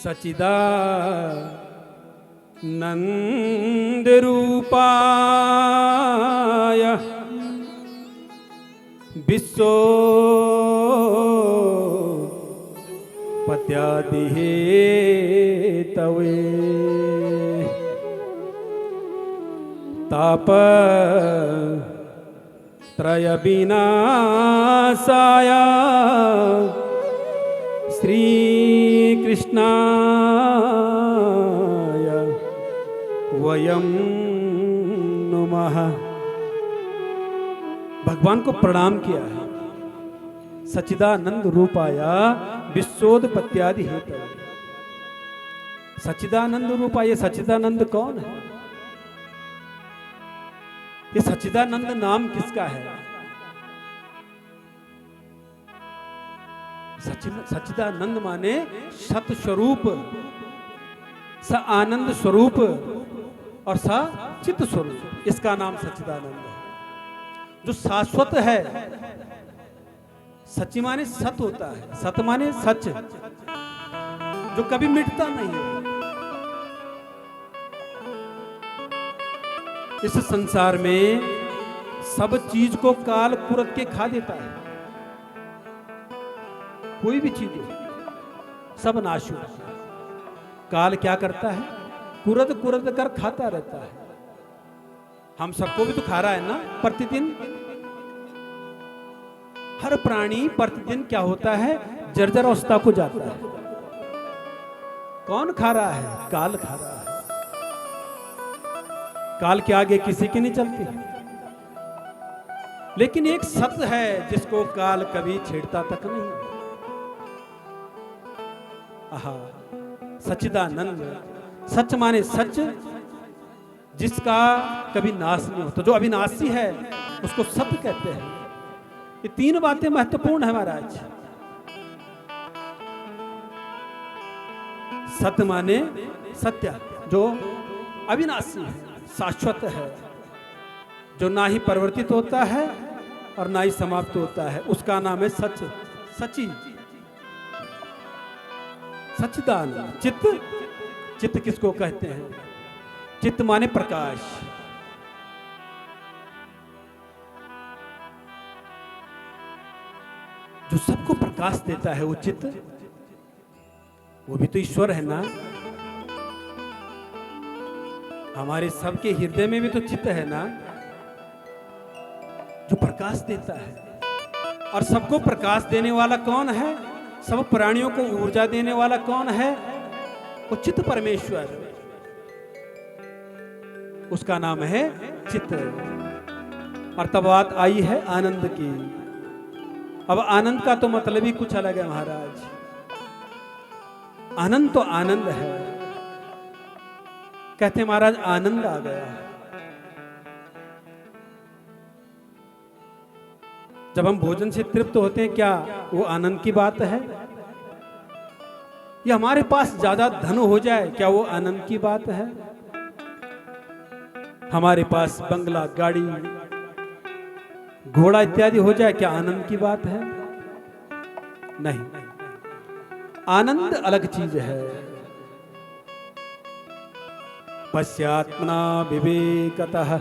सच्चिदानंद रूपाय विश्वोत्पत्त्यादि Hathaway तापत्रय विनाशाय श्री कृष्णाय वयं नुमः। भगवान को प्रणाम किया है। सच्चिदानंद रूपाय विश्वोत्पत्त्यादि हेतवे। सच्चिदानंद रूपाय, सच्चिदानंद कौन है? ये सच्चिदानंद नाम किसका है? सच्चिदानंद माने सत स्वरूप, स आनंद स्वरूप और स चित स्वरूप, इसका नाम सच्चिदानंद है। जो शाश्वत है, सच्ची माने सत होता है, सत माने सच, जो कभी मिटता नहीं है। इस संसार में सब चीज को काल कुरत के खा देता है। कोई भी चीज हो, सब नाश हो। काल क्या करता है? कुरत कुरत कर खाता रहता है। हम सबको भी तो खा रहा है ना प्रतिदिन। हर प्राणी प्रतिदिन क्या होता है? जर्जर अवस्था को जाता है। कौन खा रहा है? काल खा रहा है। काल के आगे किसी की नहीं चलती। लेकिन एक सत्य है जिसको काल कभी छेड़ता तक नहीं। आहा, सच्चिदानंद। सच माने सच, जिसका कभी नाश नहीं होता, जो अविनाशी है उसको सत्य कहते हैं। ये तीन बातें महत्वपूर्ण है महाराज। सत्य माने सत्य, जो अविनाशी है, शाश्वत है, जो ना ही परिवर्तित होता है और ना ही समाप्त होता है, उसका नाम है सच, सची। सच्चिदानंद। चित्त, चित्त किसको कहते हैं? चित्त माने प्रकाश। जो सबको प्रकाश देता है वो चित्त, वो भी तो ईश्वर है ना। हमारे सबके हृदय में भी तो चित्त है ना, जो प्रकाश देता है। और सबको प्रकाश देने वाला कौन है? सब प्राणियों को ऊर्जा देने वाला कौन है? वो चित्त परमेश्वर, उसका नाम है चित्त। और तब बात आई है आनंद की। अब आनंद का तो मतलब ही कुछ अलग है महाराज। आनंद तो आनंद है। कहते महाराज आनंद आ गया। जब हम भोजन से तृप्त होते हैं, क्या वो आनंद की बात है? या हमारे पास ज्यादा धन हो जाए, क्या वो आनंद की बात है? हमारे पास बंगला, गाड़ी, घोड़ा इत्यादि हो जाए, क्या आनंद की बात है? नहीं। आनंद अलग चीज है। पश्चात्मना विवेकतः,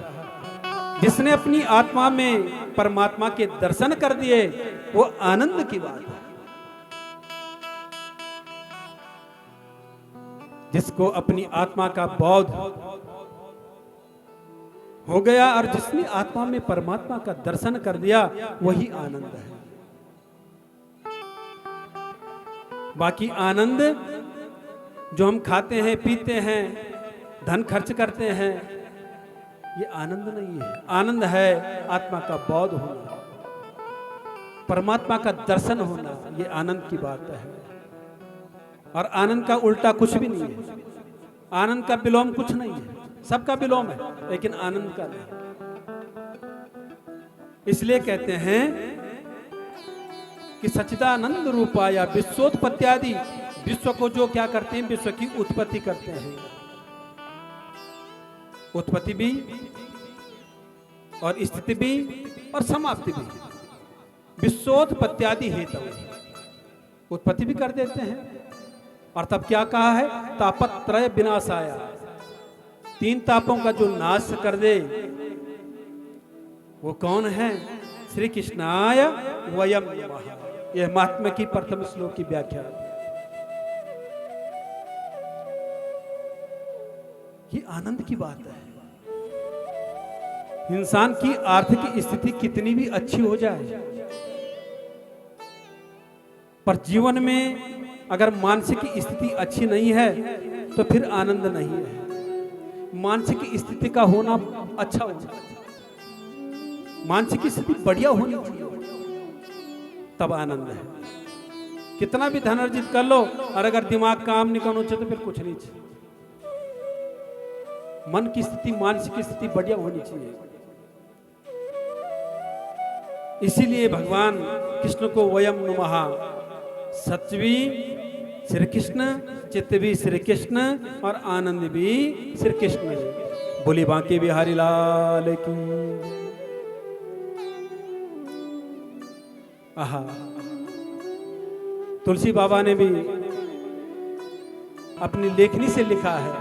जिसने अपनी आत्मा में परमात्मा के दर्शन कर दिए, वो आनंद की बात है। जिसको अपनी आत्मा का बोध हो गया और जिसने आत्मा में परमात्मा का दर्शन कर दिया, वही आनंद है। बाकी आनंद जो हम खाते हैं, पीते हैं, धन खर्च करते हैं, ये आनंद नहीं है। आनंद है आत्मा का बोध होना, परमात्मा का दर्शन होना, ये आनंद की बात है। और आनंद का उल्टा कुछ भी नहीं है। आनंद का विलोम कुछ नहीं है। सबका विलोम है, लेकिन आनंद का नहीं। इसलिए कहते हैं कि सच्चिदानंद रूपाय विश्वोत्पत्त्यादि, विश्व को जो क्या करते हैं? विश्व की उत्पत्ति करते हैं। उत्पत्ति भी और स्थिति भी और समाप्ति भी। विश्वोत्पत्त्यादि हेतु, उत्पत्ति भी कर देते हैं और तब क्या कहा है? तापत्रय विनाशाय, 3 तापों का जो नाश कर दे वो कौन है? श्री कृष्णाय वयम नमः। यह महात्मा की प्रथम श्लोक की व्याख्या। ये आनंद की बात है। इंसान की आर्थिक स्थिति कितनी भी अच्छी हो जाए, पर जीवन में अगर मानसिक स्थिति अच्छी नहीं है तो फिर आनंद नहीं है। मानसिक स्थिति का होना अच्छा होना चाहिए, मानसिक स्थिति बढ़िया होनी चाहिए, तब आनंद है। कितना भी धन अर्जित कर लो और अगर दिमाग काम नहीं करना चाहिए तो फिर कुछ नहीं चाहिए। मन की स्थिति, मानसिक स्थिति बढ़िया होनी चाहिए। इसीलिए भगवान कृष्ण को वयम नमः, सत्य भी श्री कृष्ण, चित्त भी श्री कृष्ण और आनंद भी श्री कृष्ण। बोली बांके बिहारी लाल की। आहा, तुलसी बाबा ने भी अपनी लेखनी से लिखा है,